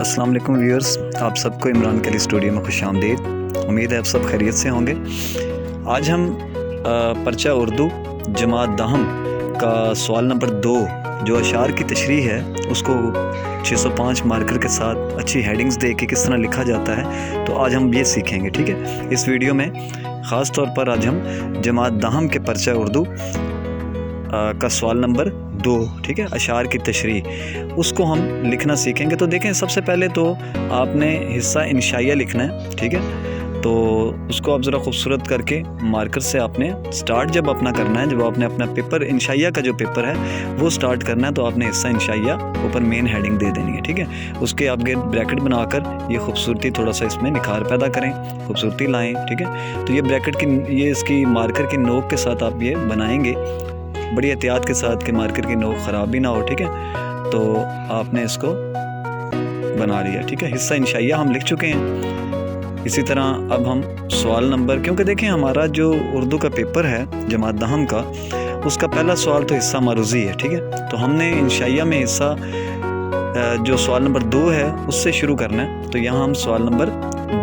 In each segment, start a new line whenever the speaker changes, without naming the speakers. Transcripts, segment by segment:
अस्सलाम वालेकुम व्यूअर्स, आप सबको इमरान कली स्टूडियो में खुश आमदीद। उम्मीद है आप सब खैरियत से होंगे। आज हम पर्चा उर्दू जमात दहम का सवाल नंबर 2 जो अशार की तशरीह है उसको 605 मार्कर के साथ अच्छी हेडिंग्स दे के किस तरह लिखा जाता है, तो आज हम ये सीखेंगे। ठीक है, इस वीडियो में ख़ास तौर पर आज हम जमात दहम के पर्चा उर्दू का सवाल नंबर 2, ठीक है, अशार की तशरीह, उसको हम लिखना सीखेंगे। तो देखें, सबसे पहले तो आपने हिस्सा इंशाइया लिखना है। ठीक है, तो उसको आप ज़रा खूबसूरत करके मार्कर से आपने स्टार्ट जब अपना करना है, जब आपने अपना पेपर इंशाइया का जो पेपर है वो स्टार्ट करना है, तो आपने हिस्सा इंशाइया ऊपर मेन हेडिंग दे देनी है। ठीक है, उसके आगे ब्रैकेट बनाकर ये खूबसूरती थोड़ा सा इसमें निखार पैदा करें, खूबसूरती लाएँ। ठीक है, तो ये ब्रैकेट की ये इसकी मार्कर की नोक के साथ आप ये बनाएंगे बड़ी एहतियात के साथ कि मार्कर की नोक ख़राब भी ना हो। ठीक है, तो आपने इसको बना लिया। ठीक है, हिस्सा इंशाइया हम लिख चुके हैं। इसी तरह अब हम सवाल नंबर, क्योंकि देखें हमारा जो उर्दू का पेपर है जमात दहम का, उसका पहला सवाल तो हिस्सा मारूज़ी है। ठीक है, तो हमने इंशाइया में हिस्सा जो सवाल नंबर 2 है उससे शुरू करना है, तो यहाँ हम सवाल नंबर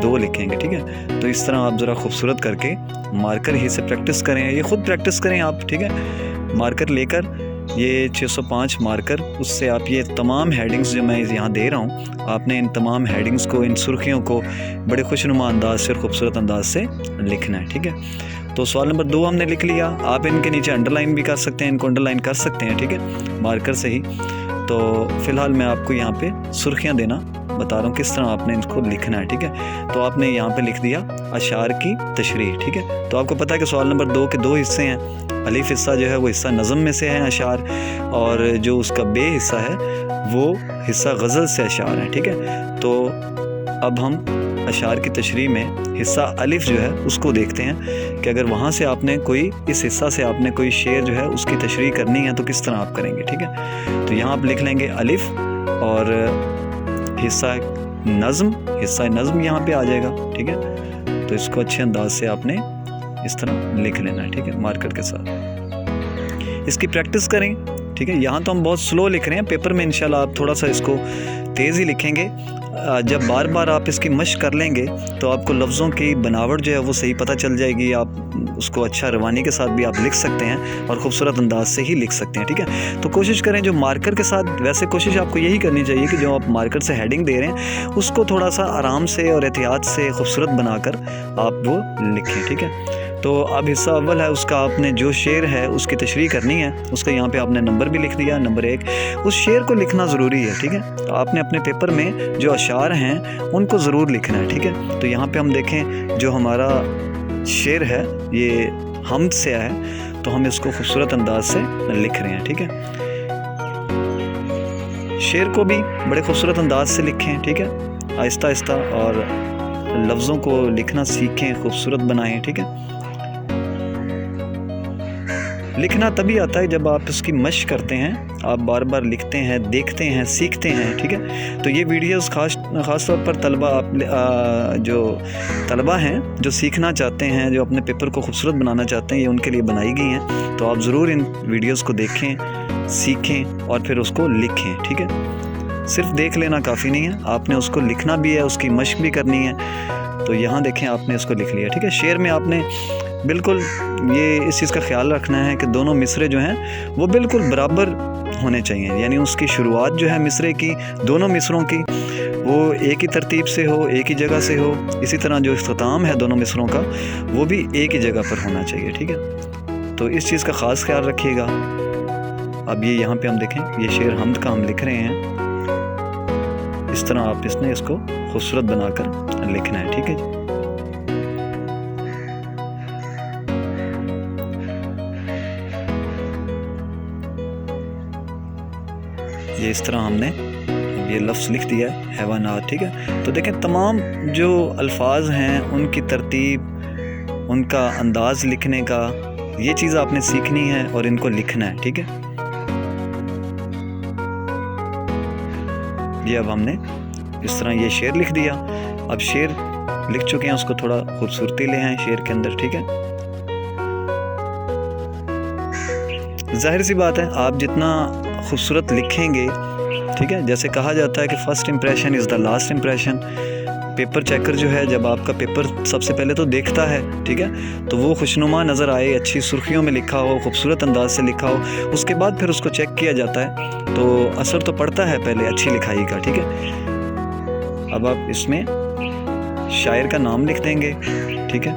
2 लिखेंगे। ठीक है, तो इस तरह आप ज़रा खूबसूरत करके मार्कर ही से प्रैक्टिस करें, ये ख़ुद प्रैक्टिस करें आप। ठीक है, मार्कर लेकर ये 605 मार्कर, उससे आप ये तमाम हेडिंग्स जो मैं यहाँ दे रहा हूँ, आपने इन तमाम हेडिंग्स को, इन सुर्खियों को बड़े खुशनुमा अंदाज से और ख़ूबसूरत अंदाज से लिखना है। ठीक है, तो सवाल नंबर 2 हमने लिख लिया। आप इनके नीचे अंडरलाइन भी कर सकते हैं, इनको अंडरलाइन कर सकते हैं। ठीक है, मार्कर से ही। तो फ़िलहाल मैं आपको यहाँ पे सुर्खियाँ देना बता रहा हूँ किस तरह आपने इनको लिखना है। ठीक है, तो आपने यहाँ पे लिख दिया अशार की तशरीह। ठीक है, तो आपको पता है कि सवाल नंबर 2 के 2 हिस्से हैं। अलीफ हिस्सा जो है वो हिस्सा नज़म में से है अशार, और जो उसका बे हिस्सा है वो हिस्सा गज़ल से अशार है। ठीक है, तो अब हम अशार की तशरीह में हिस्सा अलिफ जो है उसको देखते हैं कि अगर वहाँ से आपने कोई, इस हिस्सा से आपने कोई शेर जो है उसकी तशरीह करनी है तो किस तरह आप करेंगे। ठीक है, तो यहाँ आप लिख लेंगे अलिफ और हिस्सा नज़म यहाँ पे आ जाएगा। ठीक है, तो इसको अच्छे अंदाज से आपने इस तरह लिख लेना है। ठीक है, मार्कर के साथ इसकी प्रैक्टिस करें। ठीक है, यहाँ तो हम बहुत स्लो लिख रहे हैं, पेपर में इंशाल्लाह आप थोड़ा सा इसको तेज़ ही लिखेंगे। जब बार बार आप इसकी मशक कर लेंगे तो आपको लफ्ज़ों की बनावट जो है वो सही पता चल जाएगी। आप उसको अच्छा रवानी के साथ भी आप लिख सकते हैं और ख़ूबसूरत अंदाज से ही लिख सकते हैं। ठीक है, तो कोशिश करें जो मार्कर के साथ, वैसे कोशिश आपको यही करनी चाहिए कि जो आप मार्कर से हेडिंग दे रहे हैं उसको थोड़ा सा आराम से और एहतियात से खूबसूरत बनाकर आप वो लिखें। ठीक है, तो अब हिस्सा अव्वल है, उसका आपने जो शेर है उसकी तशरीह करनी है, उसका यहाँ पे आपने नंबर भी लिख दिया, नंबर 1। उस शेर को लिखना ज़रूरी है। ठीक है, तो आपने अपने पेपर में जो अशार हैं उनको ज़रूर लिखना है। ठीक है, तो यहाँ पे हम देखें जो हमारा शेर है ये हमद से है, तो हम इसको खूबसूरत अंदाज से लिख रहे हैं। ठीक है, शेर को भी बड़े खूबसूरत अंदाज से लिखें। ठीक है, आहिस्ता आहिस्ता, और लफ्ज़ों को लिखना सीखें, खूबसूरत बनाएं। ठीक है, लिखना तभी आता है जब आप इसकी मशक करते हैं, आप बार बार लिखते हैं, देखते हैं, सीखते हैं। ठीक है, तो ये वीडियोस खास तौर पर जो तलबा हैं जो सीखना चाहते हैं, जो अपने पेपर को खूबसूरत बनाना चाहते हैं, ये उनके लिए बनाई गई हैं। तो आप ज़रूर इन वीडियोस को देखें, सीखें और फिर उसको लिखें। ठीक है, सिर्फ देख लेना काफ़ी नहीं है, आपने उसको लिखना भी है, उसकी मशक भी करनी है। तो यहाँ देखें, आपने इसको लिख लिया। ठीक है, शेर में आपने बिल्कुल ये इस चीज़ का ख्याल रखना है कि दोनों मिसरे जो हैं वो बिल्कुल बराबर होने चाहिए, यानी उसकी शुरुआत जो है मिसरे की, दोनों मिसरों की, वो एक ही तरतीब से हो, एक ही जगह से हो। इसी तरह जो इख्तिताम है दोनों मिसरों का वो भी एक ही जगह पर होना चाहिए। ठीक है, तो इस चीज़ का ख़ास ख्याल रखिएगा। अब ये यहाँ पे हम देखें, ये शेर हमद का हम लिख रहे हैं, इस तरह आप इसको खूबसूरत बनाकर लिखना है। ठीक है जी, ये इस तरह हमने अब ये लफ्ज़ लिख दिया है, हैवानात। ठीक है, तो देखें तमाम जो अल्फाज हैं उनकी तरतीब, उनका अंदाज़ लिखने का, ये चीज़ आपने सीखनी है और इनको लिखना है। ठीक है, ये अब हमने इस तरह ये शेर लिख दिया। अब शेर लिख चुके हैं, उसको थोड़ा खूबसूरती ले आए शेर के अंदर। ठीक है, ظاہر سی بات ہے آپ جتنا خوبصورت لکھیں گے، ٹھیک ہے، جیسے کہا جاتا ہے کہ first impression is the last impression. Paper checker جو ہے جب آپ کا پیپر سب سے پہلے تو دیکھتا ہے، ٹھیک ہے، تو وہ خوشنما نظر آئے، اچھی سرخیوں میں لکھا ہو، خوبصورت انداز سے لکھا ہو، اس کے بعد پھر اس کو چیک کیا جاتا ہے تو اثر تو پڑتا ہے پہلے اچھی لکھائی کا، ٹھیک ہے. اب آپ اس میں شاعر کا نام لکھ دیں گے، ٹھیک ہے،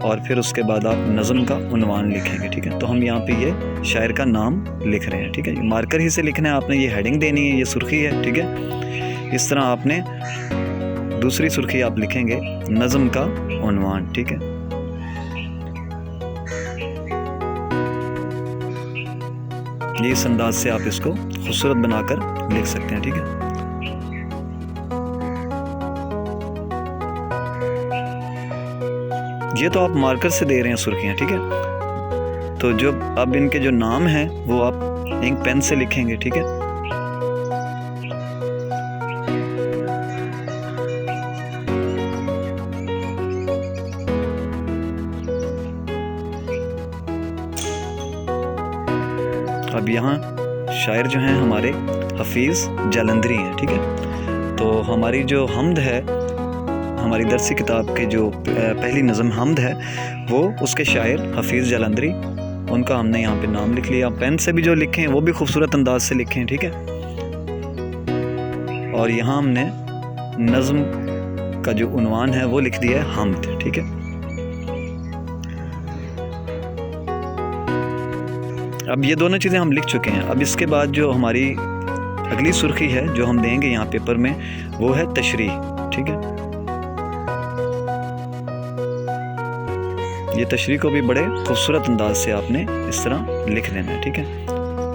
اور پھر اس کے بعد آپ نظم کا عنوان لکھیں گے، ٹھیک ہے. تو ہم یہاں پہ یہ شاعر کا نام لکھ رہے ہیں، ٹھیک ہے. مارکر ہی سے لکھنا ہے آپ نے، یہ ہیڈنگ دینی ہے، یہ سرخی ہے، ٹھیک ہے. اس طرح آپ نے دوسری سرخی آپ لکھیں گے نظم کا عنوان، ٹھیک ہے. یہ اس انداز سے آپ اس کو خوبصورت بنا کر لکھ سکتے ہیں، ٹھیک ہے. یہ تو آپ مارکر سے دے رہے ہیں سرخیاں، ٹھیک ہے. تو جو اب ان کے جو نام ہیں وہ آپ انک پین سے لکھیں گے، ٹھیک ہے. اب یہاں شاعر جو ہیں ہمارے حفیظ جالندھری ہیں، ٹھیک ہے. تو ہماری جو حمد ہے، ہماری درسی کتاب کے جو پہلی نظم حمد ہے، وہ اس کے شاعر حفیظ جالندھری، ان کا ہم نے یہاں پہ نام لکھ لیا. پین سے بھی جو لکھیں وہ بھی خوبصورت انداز سے لکھیں، ٹھیک ہے. اور یہاں ہم نے نظم کا جو عنوان ہے وہ لکھ دیا ہے حمد، ٹھیک ہے. اب یہ دونوں چیزیں ہم لکھ چکے ہیں. اب اس کے بعد جو ہماری اگلی سرخی ہے جو ہم دیں گے یہاں پیپر میں، وہ ہے تشریح، ٹھیک ہے. یہ تشریح کو بھی بڑے خوبصورت انداز سے آپ نے اس طرح لکھ دینا ہے، ٹھیک ہے.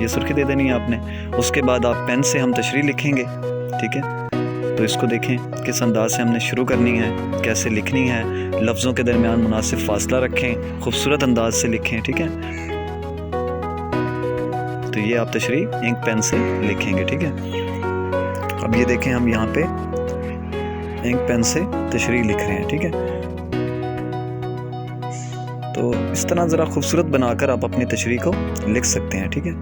یہ سرخی دے دینی ہے آپ نے. اس کے بعد آپ پین سے ہم تشریح لکھیں گے، ٹھیک ہے. تو اس کو دیکھیں کس انداز سے ہم نے شروع کرنی ہے، کیسے لکھنی ہے. لفظوں کے درمیان مناسب فاصلہ رکھیں، خوبصورت انداز سے لکھیں، ٹھیک ہے. تو یہ آپ تشریح انک پین سے لکھیں گے، ٹھیک ہے. اب یہ دیکھیں ہم یہاں پہ انک پین سے تشریح لکھ رہے ہیں، ٹھیک ہے. تو اس طرح ذرا خوبصورت بنا کر آپ اپنی تشریح کو لکھ سکتے ہیں، ٹھیک ہے.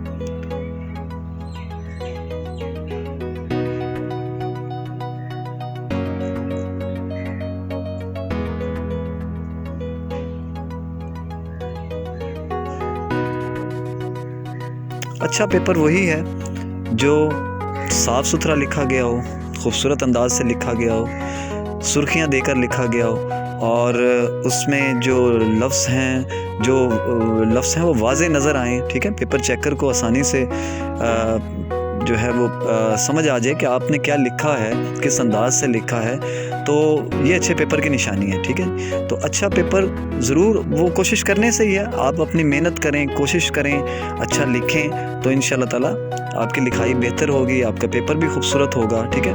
اچھا پیپر وہی ہے جو صاف ستھرا لکھا گیا ہو، خوبصورت انداز سے لکھا گیا ہو، سرخیاں دے کر لکھا گیا ہو، اور اس میں جو لفظ ہیں وہ واضح نظر آئیں، ٹھیک ہے. پیپر چیکر کو آسانی سے جو ہے وہ سمجھ آ جائے کہ آپ نے کیا لکھا ہے، کس انداز سے لکھا ہے. تو یہ اچھے پیپر کی نشانی ہے، ٹھیک ہے. تو اچھا پیپر ضرور وہ کوشش کرنے سے ہی ہے. آپ اپنی محنت کریں، کوشش کریں، اچھا لکھیں، تو انشاءاللہ تعالیٰ آپ کی لکھائی بہتر ہوگی، آپ کا پیپر بھی خوبصورت ہوگا، ٹھیک ہے.